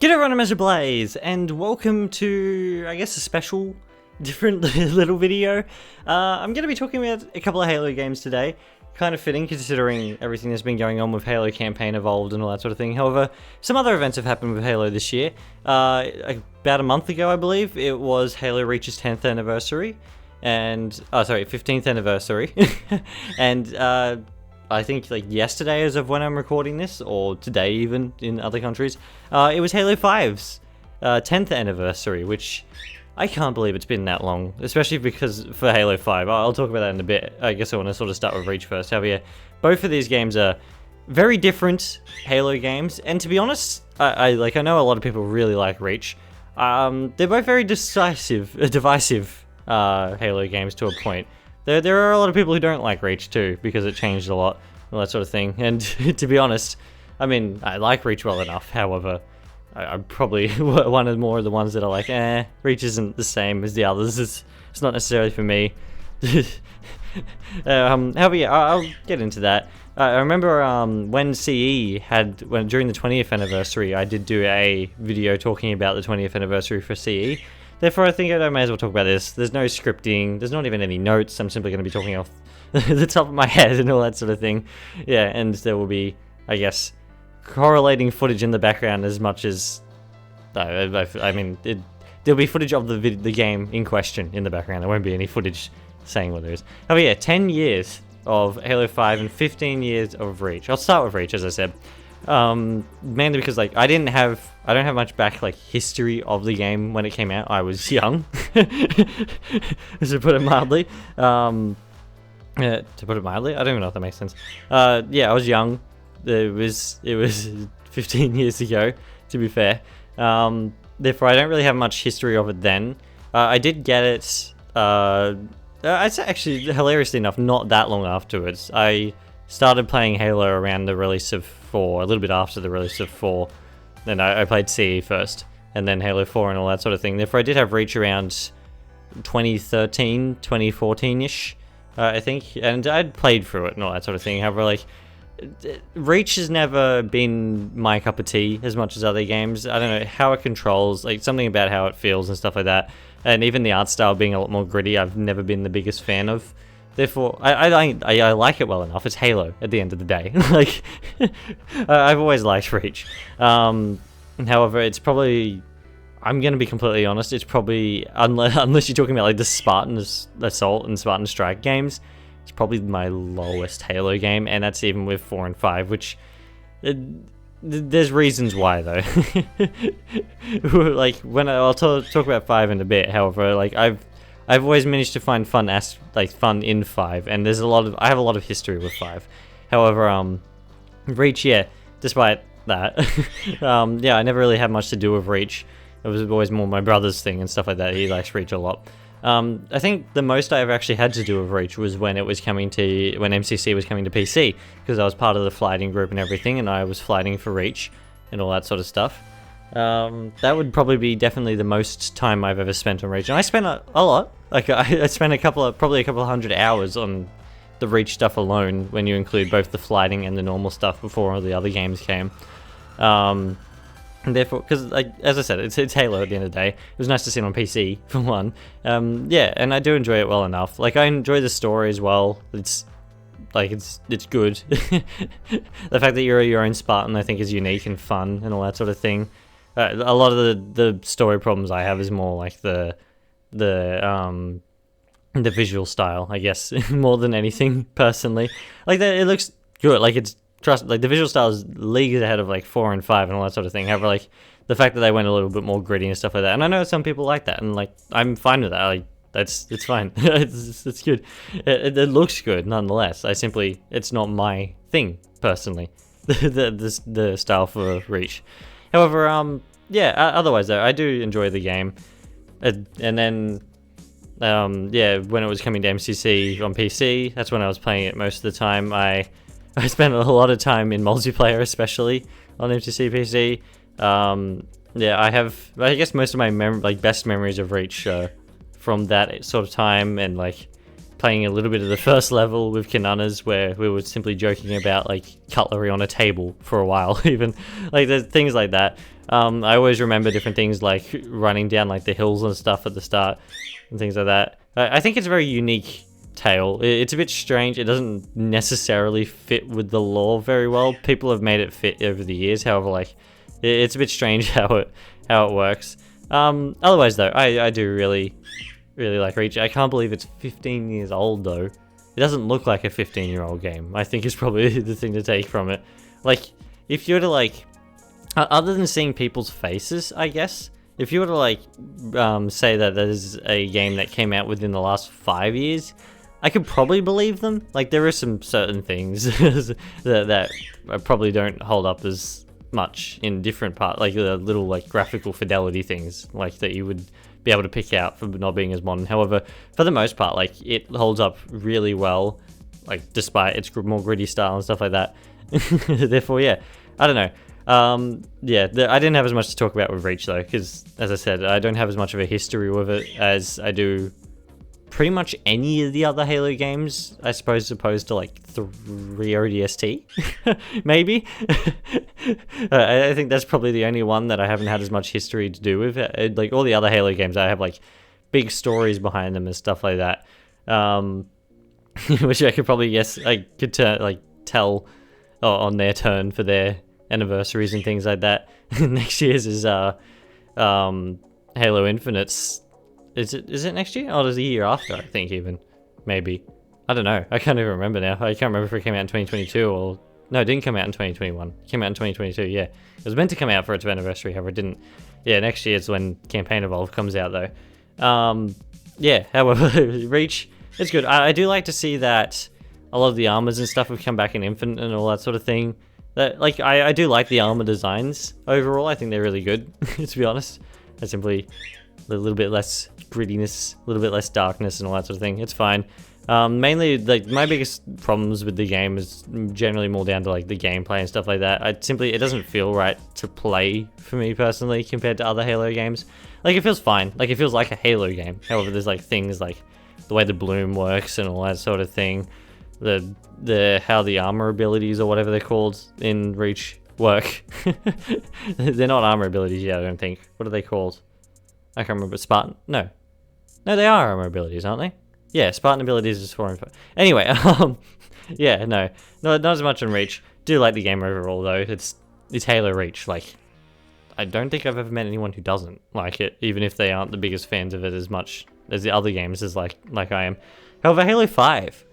G'day everyone, I'm AzureBlaze, and welcome to, I guess, a special, different little video. I'm going to be talking about a couple of Halo games today. Kind of fitting, considering everything that's been going on with Halo Campaign Evolved and all that sort of thing. However, some other events have happened with Halo this year. About a month ago, I believe, it was Halo Reach's 10th anniversary, and, 15th anniversary, and, I think like yesterday as of when I'm recording this, or today even in other countries, it was Halo 5's 10th anniversary, which I can't believe it's been that long, especially because for Halo 5, I'll talk about that in a bit. I guess I want to sort of start with Reach first. However, yeah, both of these games are very different Halo games, and to be honest, I know a lot of people really like Reach. They're both very divisive Halo games to a point. There are a lot of people who don't like Reach too, because it changed a lot, all that sort of thing. And to be honest, I mean, I like Reach well enough. However, I'm probably one of more of the ones that are like, Reach isn't the same as the others. It's not necessarily for me. However, yeah, I'll get into that. I remember when during the 20th anniversary, I did do a video talking about the 20th anniversary for CE. Therefore, I think I may as well talk about this. There's no scripting, there's not even any notes. I'm simply going to be talking off the top of my head and all that sort of thing. Yeah, and there will be, I guess, correlating footage in the background as much as... I mean, there'll be footage of the game in question in the background. There won't be any footage saying what there is. Oh yeah, 10 years of Halo 5 and 15 years of Reach. I'll start with Reach, as I said. Mainly because like I don't have much history of the game when it came out. I was young, to put it mildly. I don't even know if that makes sense. Yeah, I was young. It was 15 years ago, to be fair. Therefore, I don't really have much history of it then. I did get it. It's actually hilariously enough not that long afterwards. I started playing Halo around the release of 4, a little bit after the release of 4. Then I played CE first, and then Halo 4 and all that sort of thing. Therefore, I did have Reach around 2013, 2014-ish, I think, and I'd played through it and all that sort of thing. However, Reach has never been my cup of tea as much as other games. I don't know how it controls, something about how it feels and stuff like that, and even the art style being a lot more gritty, I've never been the biggest fan of. Therefore, I like it well enough. It's Halo at the end of the day. I've always liked Reach. However, it's probably, I'm going to be completely honest, it's probably, unless you're talking about the Spartan Assault and Spartan Strike games, it's probably my lowest Halo game, and that's even with 4 and 5, which, there's reasons why though. When I'll talk about 5 in a bit. However, I've always managed to find fun in 5, and I have a lot of history with 5. However, Reach, yeah, despite that, yeah, I never really had much to do with Reach. It was always more my brother's thing and stuff like that. He likes Reach a lot. I think the most I ever actually had to do with Reach was when MCC was coming to PC, because I was part of the flighting group and everything, and I was flighting for Reach and all that sort of stuff. That would probably be definitely the most time I've ever spent on Reach, and I spent a lot. I spent probably a couple of hundred hours on the Reach stuff alone, when you include both the flighting and the normal stuff before all the other games came. And therefore, because as I said, it's Halo at the end of the day. It was nice to see it on PC for one. Yeah, and I do enjoy it well enough. I enjoy the story as well. It's good. The fact that you're your own Spartan, I think, is unique and fun and all that sort of thing. A lot of the story problems I have is more the visual style, I guess, more than anything, personally. It looks good, the visual style is leagues ahead of 4 and 5 and all that sort of thing. However, the fact that they went a little bit more gritty and stuff like that, and I know some people like that, and I'm fine with that. It's fine. it's good. It looks good nonetheless. It's not my thing personally. the style for Reach. However, yeah, otherwise though, I do enjoy the game. And then, yeah, when it was coming to MCC on PC, that's when I was playing it most of the time. I spent a lot of time in multiplayer, especially on MCC PC. Yeah, I guess most of my best memories of Reach from that sort of time, and playing a little bit of the first level with Kananas, where we were simply joking about like cutlery on a table for a while, even like there's things like that. I always remember different things like running down like the hills and stuff at the start and things like that. I think it's a very unique tale. It's a bit strange. It doesn't necessarily fit with the lore very well. People have made it fit over the years. However, like it's a bit strange how it works. Otherwise though, I do really like Reach. I can't believe it's 15 years old though. It doesn't look like a 15-year-old game. I think is probably the thing to take from it. Like if you were to like, other than seeing people's faces, I guess, if you were to like say that there's a game that came out within the last 5 years, I could probably believe them. Like there are some certain things that probably don't hold up as much in different parts, like the little like graphical fidelity things like that you would be able to pick out for not being as modern. However, for the most part, like it holds up really well, like despite its more gritty style and stuff like that. Therefore, yeah, I don't know. Yeah, I didn't have as much to talk about with Reach though, because as I said, I don't have as much of a history with it as I do pretty much any of the other Halo games, I suppose, opposed to like 3 ODST, maybe. I think that's probably the only one that I haven't had as much history to do with. Like all the other Halo games, I have like big stories behind them and stuff like that, which I could probably tell on their turn for their anniversaries and things like that. Next year's is Halo Infinite's. Is it next year? Oh, there's a year after, I think, even. Maybe. I don't know. I can't even remember now. I can't remember if it came out in 2022 or... No, it didn't come out in 2021. It came out in 2022, yeah. It was meant to come out for its anniversary, however, it didn't. Yeah, next year is when Campaign Evolve comes out, though. Yeah, however, Reach, it's good. I do like to see that a lot of the armors and stuff have come back in Infinite and all that sort of thing. I do like the armor designs overall. I think they're really good, to be honest. I simply... a little bit less grittiness, a little bit less darkness and all that sort of thing. It's fine. Mainly, like, my biggest problems with the game is generally more down to, like, the gameplay and stuff like that. It doesn't feel right to play for me personally compared to other Halo games. Like, it feels fine. Like, it feels like a Halo game. However, there's, like, things like the way the bloom works and all that sort of thing. How the armor abilities or whatever they're called in Reach work. They're not armor abilities yet, I don't think. What are they called? I can't remember. Spartan? No, they are armor abilities, aren't they? Yeah, Spartan abilities is 4 and 5. Anyway, yeah, no, not as much on Reach. Do like the game overall though. It's Halo Reach. Like, I don't think I've ever met anyone who doesn't like it, even if they aren't the biggest fans of it as much as the other games as like I am. However, Halo 5,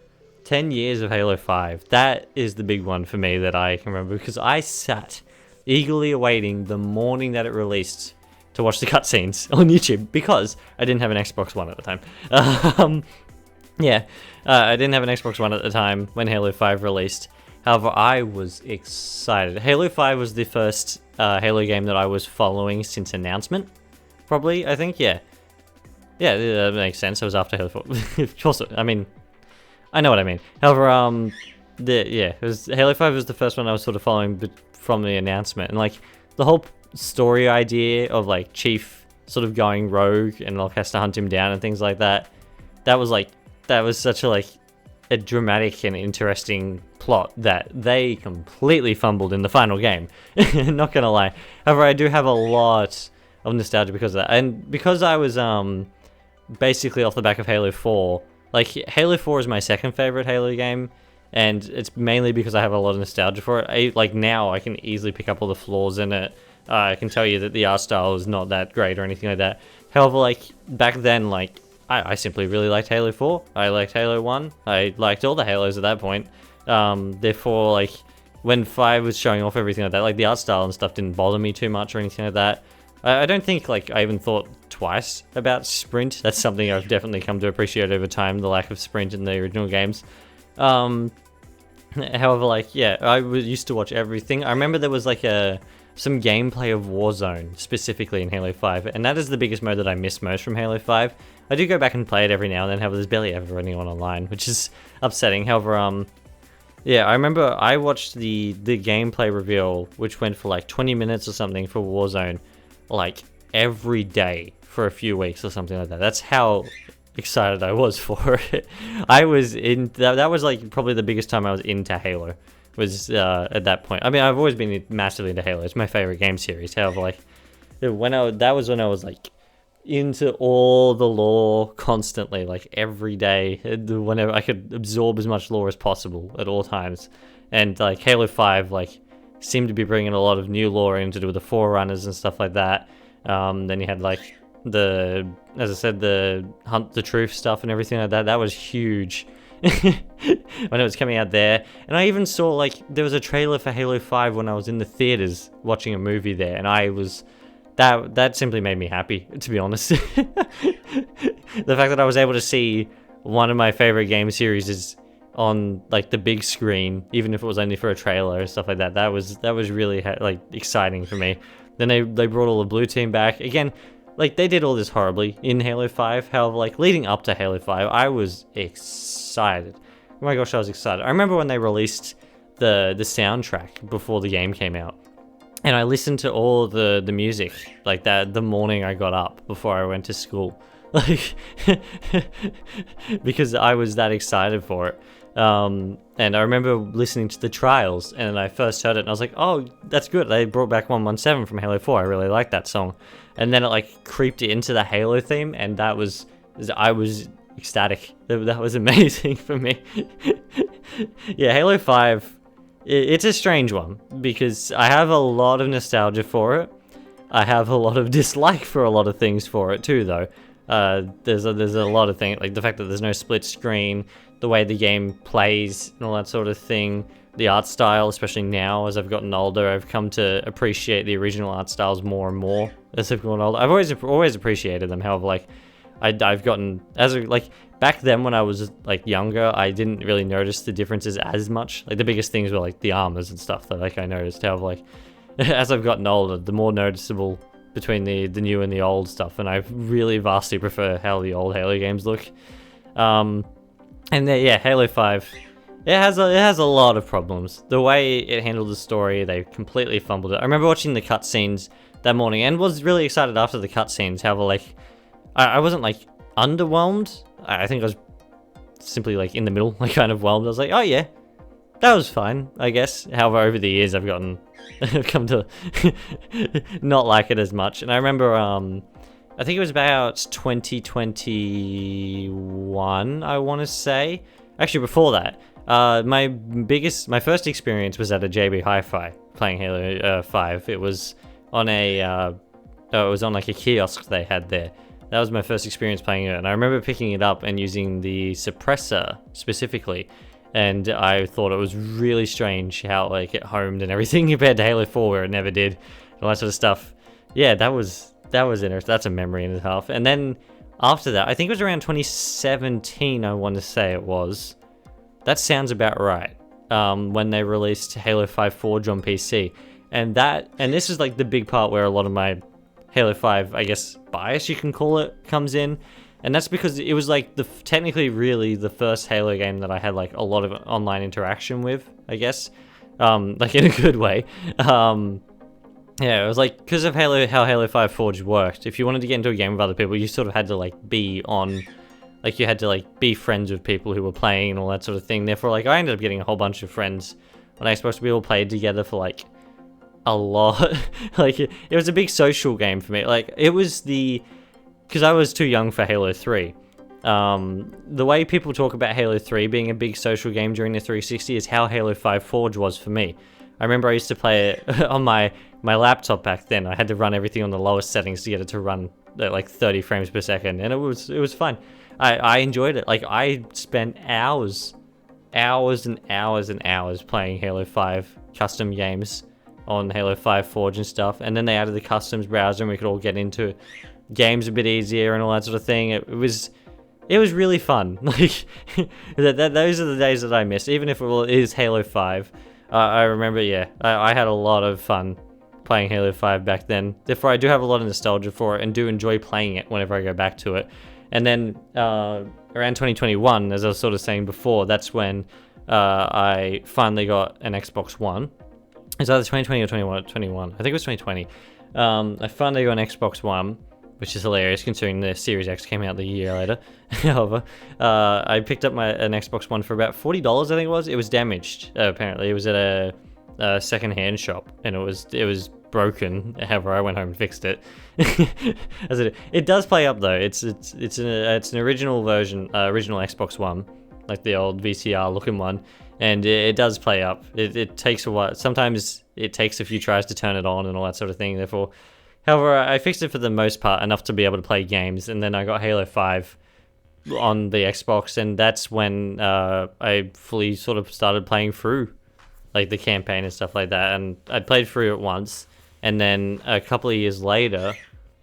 10 years of Halo 5. That is the big one for me that I can remember, because I sat eagerly awaiting the morning that it released to watch the cutscenes on YouTube, because I didn't have an Xbox One at the time. I didn't have an Xbox One at the time when Halo 5 released. However, I was excited. Halo 5 was the first Halo game that I was following since announcement, probably, I think, yeah. Yeah, that makes sense. It was after Halo 4. Of course, I mean, I know what I mean. However, Halo 5 was the first one I was sort of following from the announcement, and like the whole story idea of like Chief sort of going rogue and like has to hunt him down and things like that. That was such a dramatic and interesting plot that they completely fumbled in the final game. Not gonna lie. However, I do have a lot of nostalgia because of that, and because I was basically off the back of Halo 4. Like, Halo 4 is my second favorite Halo game, and it's mainly because I have a lot of nostalgia for it. Like, now I can easily pick up all the flaws in it. I can tell you that the art style is not that great or anything like that. However, like, back then, like, I simply really liked Halo 4. I liked Halo 1. I liked all the Halos at that point. Therefore, like, when 5 was showing off everything like that, like, the art style and stuff didn't bother me too much or anything like that. I don't think, like, I even thought twice about sprint. That's something I've definitely come to appreciate over time, the lack of sprint in the original games. However, like, yeah, I used to watch everything. I remember there was, like, some gameplay of Warzone, specifically in Halo 5, and that is the biggest mode that I miss most from Halo 5. I do go back and play it every now and then, however, there's barely ever anyone online, which is upsetting. However, yeah, I remember I watched the gameplay reveal, which went for like 20 minutes or something for Warzone, like every day for a few weeks or something like that. That's how excited I was for it. I was in that was like probably the biggest time I was into Halo, was at that point. I mean, I've always been massively into Halo. It's my favorite game series. However, like that was when I was like into all the lore constantly, like every day, whenever I could absorb as much lore as possible at all times. And like Halo 5 like seemed to be bringing a lot of new lore in to do with the Forerunners and stuff like that. Then you had like as I said, the Hunt the Truth stuff and everything like that. That was huge when it was coming out there. And I even saw like there was a trailer for Halo 5 when I was in the theaters watching a movie there, and I was that simply made me happy, to be honest. The fact that I was able to see one of my favorite game series is on like the big screen, even if it was only for a trailer and stuff like that, that was really like exciting for me. Then they brought all the blue team back again. Like, they did all this horribly in Halo 5. However, like, leading up to Halo 5, I was excited. Oh my gosh, I was excited. I remember when they released the soundtrack before the game came out. And I listened to all the music, like, that the morning I got up before I went to school. Like, because I was that excited for it. And I remember listening to the Trials, and I first heard it, and I was like, oh, that's good. They brought back 117 from Halo 4. I really like that song. And then it like creeped into the Halo theme, and I was ecstatic. That was amazing for me. Yeah, Halo 5, it's a strange one, because I have a lot of nostalgia for it. I have a lot of dislike for a lot of things for it too, though. There's a lot of things, like the fact that there's no split screen, the way the game plays and all that sort of thing, the art style, especially now as I've gotten older. I've come to appreciate the original art styles more and more as I've gotten older. I've always appreciated them. However, like I've gotten back then when I was like younger, I didn't really notice the differences as much. Like the biggest things were like the armors and stuff that like I noticed. However, like as I've gotten older, the more noticeable between the new and the old stuff, and I really vastly prefer how the old Halo games look. And then, yeah, Halo 5, it has a lot of problems. The way it handled the story, they completely fumbled it. I remember watching the cutscenes that morning and was really excited after the cutscenes. However, like, I wasn't like underwhelmed. I think I was simply like in the middle, like kind of whelmed. I was like, oh yeah, that was fine, I guess. However, over the years, I've come to not like it as much. And I remember, I think it was about 2021, I want to say. Actually, before that, my first experience was at a JB Hi-Fi playing Halo 5. It was on like a kiosk they had there. That was my first experience playing it, and I remember picking it up and using the suppressor specifically. And I thought it was really strange how like it homed and everything compared to Halo 4, where it never did, and all that sort of stuff. Yeah, that was interesting. That's a memory and a half. And then after that, I think it was around 2017, I want to say it was. That sounds about right. When they released Halo 5 Forge on PC. And this is like the big part where a lot of my Halo 5, I guess, bias, you can call it, comes in. And that's because it was like technically really the first Halo game that I had like a lot of online interaction with, I guess. Like in a good way. Yeah, it was like, because of how Halo 5 Forge worked, if you wanted to get into a game with other people, you sort of had to like be on, like you had to like be friends with people who were playing and all that sort of thing. Therefore, like I ended up getting a whole bunch of friends when I was supposed to be all played together for like a lot. Like it was a big social game for me. Like it was because I was too young for Halo 3. The way people talk about Halo 3 being a big social game during the 360 is how Halo 5 Forge was for me. I remember I used to play it on my laptop back then. I had to run everything on the lowest settings to get it to run at like 30 frames per second, and it was fun. I enjoyed it. Like I spent hours and hours and hours playing Halo 5 custom games on Halo 5 Forge and stuff, and then they added the customs browser and we could all get into games a bit easier and all that sort of thing. It was really fun. Like those are the days that I miss, even if it is Halo 5. I remember, yeah, I had a lot of fun playing Halo 5 back then. Therefore, I do have a lot of nostalgia for it and do enjoy playing it whenever I go back to it. And then around 2021, as I was sort of saying before, that's when I finally got an Xbox One. It's either 2020 or 21. I think it was 2020. I finally got an Xbox One, which is hilarious considering the Series X came out the year later. However, I picked up an Xbox One for about $40, I think it was. It was damaged, apparently. It was at a second-hand shop, and it was broken. However, I went home and fixed it. It does play up though. It's an original version, original Xbox One, like the old VCR looking one, and it does play up. It takes a while. Sometimes it takes a few tries to turn it on and all that sort of thing. Therefore, however, I fixed it for the most part enough to be able to play games, and then I got Halo 5 on the Xbox, and that's when I fully sort of started playing through like the campaign and stuff like that. And I played through it once, and then a couple of years later,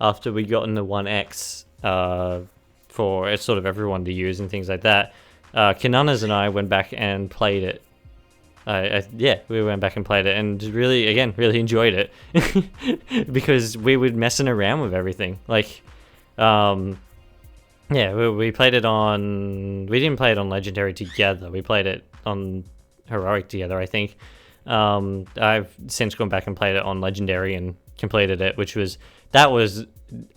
after we got in the One X for sort of everyone to use and things like that, Kananas and I went back and played it. Yeah, we went back and played it, and really enjoyed it because we were messing around with everything. Like, yeah, we played it on. We didn't play it on Legendary together. We played it on Heroic together, I think. I've since gone back and played it on Legendary and completed it, that was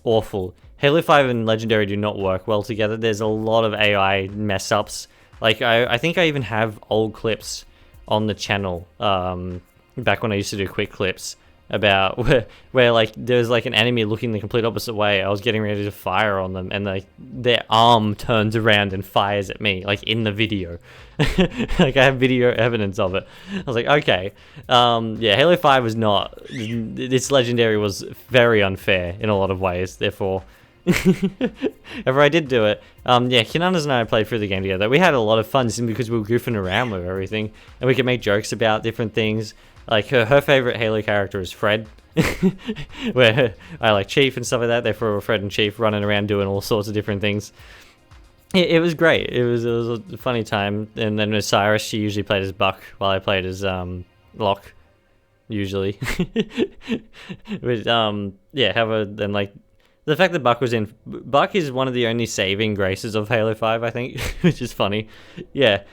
awful. Halo 5 and Legendary do not work well together. There's a lot of AI mess ups. Like, I think I even have old clips on the channel, back when I used to do quick clips, about where like there's like an enemy looking the complete opposite way. I was getting ready to fire on them, and like their arm turns around and fires at me, like in the video. Like I have video evidence of it. I was like, okay, yeah, Halo 5 was not. This Legendary was very unfair in a lot of ways. Therefore, however, I did do it. Yeah, Kinanas and I played through the game together. We had a lot of fun simply because we were goofing around with everything, and we could make jokes about different things. Like her favorite Halo character is Fred, where I like Chief and stuff like that. Therefore, Fred and Chief running around doing all sorts of different things. It was great. It was a funny time. And then with Cyrus, she usually played as Buck while I played as Locke, usually. But yeah, however, then like the fact that Buck is one of the only saving graces of Halo 5, I think, which is funny. Yeah,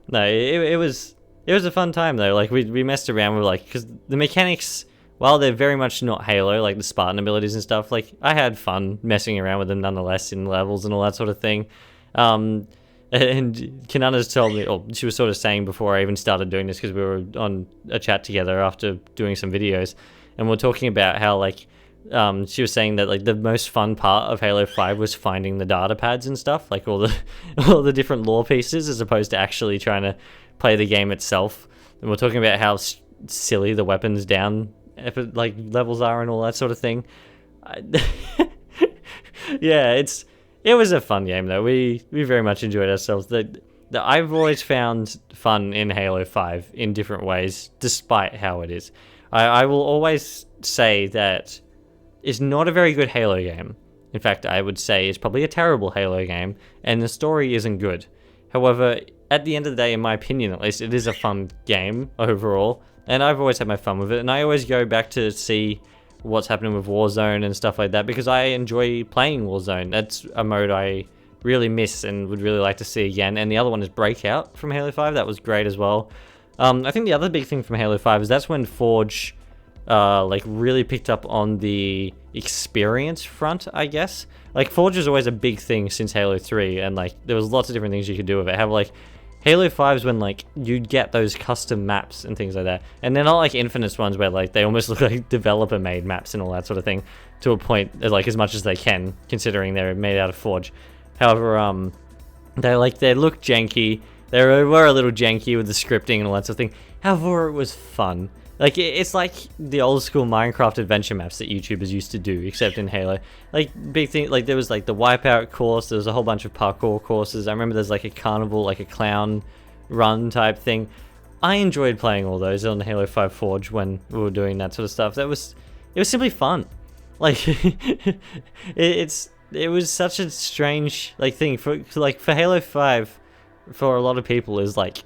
no, it was a fun time though. Like we messed around with like, because the mechanics, while they're very much not Halo, like the Spartan abilities and stuff, like I had fun messing around with them nonetheless in levels and all that sort of thing. And Kananas told me, or she was sort of saying before I even started doing this, because we were on a chat together after doing some videos, and we're talking about how like she was saying that like the most fun part of Halo 5 was finding the data pads and stuff, like all the different lore pieces, as opposed to actually trying to play the game itself. And we're talking about how silly the weapons down like levels are and all that sort of thing. Yeah, it was a fun game though. We very much enjoyed ourselves. I've always found fun in Halo 5 in different ways, despite how it is. I will always say that it's not a very good Halo game. In fact, I would say it's probably a terrible Halo game, and the story isn't good. However, at the end of the day, in my opinion at least, it is a fun game overall, and I've always had my fun with it, and I always go back to see what's happening with Warzone and stuff like that, because I enjoy playing Warzone. That's a mode I really miss and would really like to see again. And the other one is Breakout from Halo 5. That was great as well. I think the other big thing from Halo 5 is that's when Forge like really picked up on the experience front, I guess. Like Forge was always a big thing since Halo 3, and like there was lots of different things you could do with it. Have like Halo 5's when like you'd get those custom maps and things like that, and they're not like Infinite's ones where like they almost look like developer made maps and all that sort of thing, to a point, like as much as they can considering they're made out of Forge. However, they look janky. They were a little janky with the scripting and all that sort of thing. However, it was fun. Like, it's like the old school Minecraft adventure maps that YouTubers used to do, except in Halo. Like, big thing, like, there was, like, the Wipeout course, there was a whole bunch of parkour courses. I remember there's, like, a carnival, like, a clown run type thing. I enjoyed playing all those on Halo 5 Forge when we were doing that sort of stuff. It was simply fun. Like, it was such a strange, like, thing. For Halo 5, for a lot of people, is, like,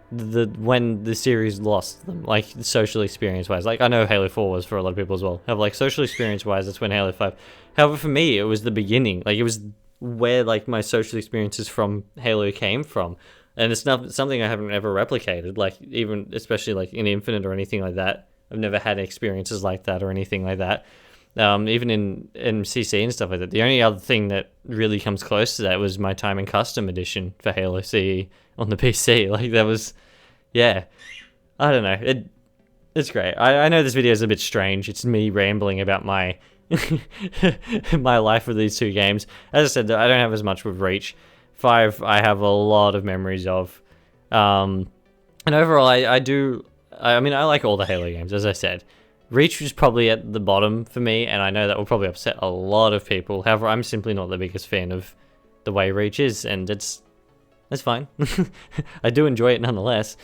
when the series lost them, like social experience wise. Like I know Halo 4 was for a lot of people as well. Have like social experience wise, that's when Halo 5. However, for me, it was the beginning. Like it was where like my social experiences from Halo came from, and it's not something I haven't ever replicated. Like even especially like in Infinite or anything like that, I've never had experiences like that or anything like that. Even in CC and stuff like that. The only other thing that really comes close to that was my time in custom edition for Halo CE on the PC. Like that was, yeah, I don't know. It's great. I know this video is a bit strange. It's me rambling about my my life with these two games. As I said, I don't have as much with Reach. 5, I have a lot of memories of. And overall, I mean, I like all the Halo games, as I said. Reach was probably at the bottom for me, and I know that will probably upset a lot of people. However, I'm simply not the biggest fan of the way Reach is, and that's fine. I do enjoy it nonetheless.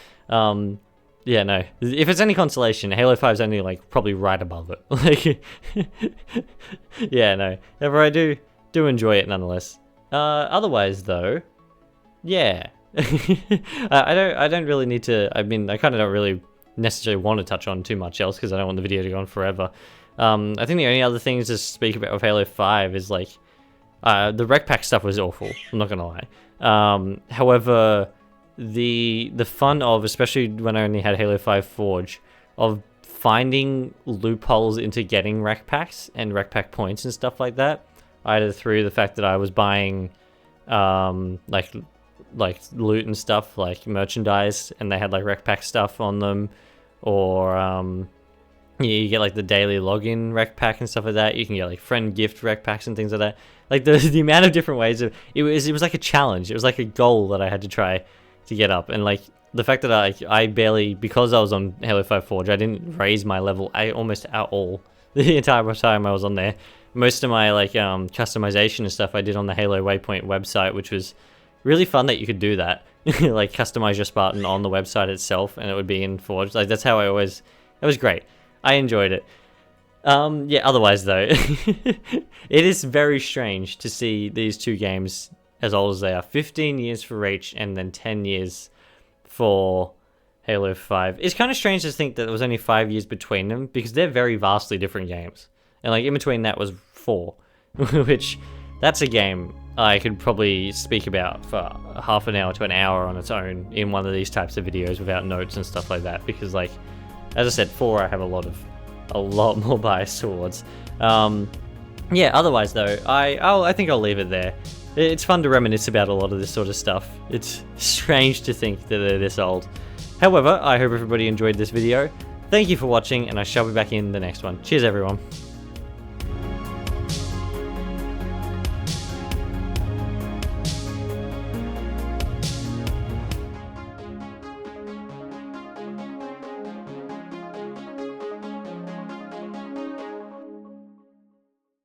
Yeah, no. If it's any consolation, Halo 5 is only like probably right above it. Like, yeah, no. However, I do enjoy it nonetheless. Otherwise, though, yeah. I don't really need to. I mean, I kind of don't really necessarily want to touch on too much else because I don't want the video to go on forever. I think the only other things to speak about with Halo 5 is like the rec pack stuff was awful. I'm not gonna lie. However, the fun of, especially when I only had Halo 5 Forge, of finding loopholes into getting rec packs and rec pack points and stuff like that, either through the fact that I was buying like loot and stuff, like merchandise, and they had like rec pack stuff on them, or you get like the daily login rec pack and stuff like that. You can get like friend gift rec packs and things like that. Like the amount of different ways of it was like a challenge. It was like a goal that I had to try to get up, and like the fact that I barely, because I was on Halo 5 Forge, I didn't raise my level almost at all the entire time I was on there. Most of my like customization and stuff I did on the Halo Waypoint website, which was really fun that you could do that. Like customize your Spartan on the website itself, and it would be in Forge. Like that's how it was great. I enjoyed it. Yeah, otherwise though, it is very strange to see these two games as old as they are. 15 years for Reach and then 10 years for Halo 5. It's kind of strange to think that there was only 5 years between them, because they're very vastly different games. And like in between that was 4, which that's a game I could probably speak about for half an hour to an hour on its own in one of these types of videos without notes and stuff like that, because like, as I said, 4 I have a lot more bias towards. Yeah, otherwise though, I think I'll leave it there. It's fun to reminisce about a lot of this sort of stuff. It's strange to think that they're this old. However, I hope everybody enjoyed this video. Thank you for watching, and I shall be back in the next one. Cheers everyone.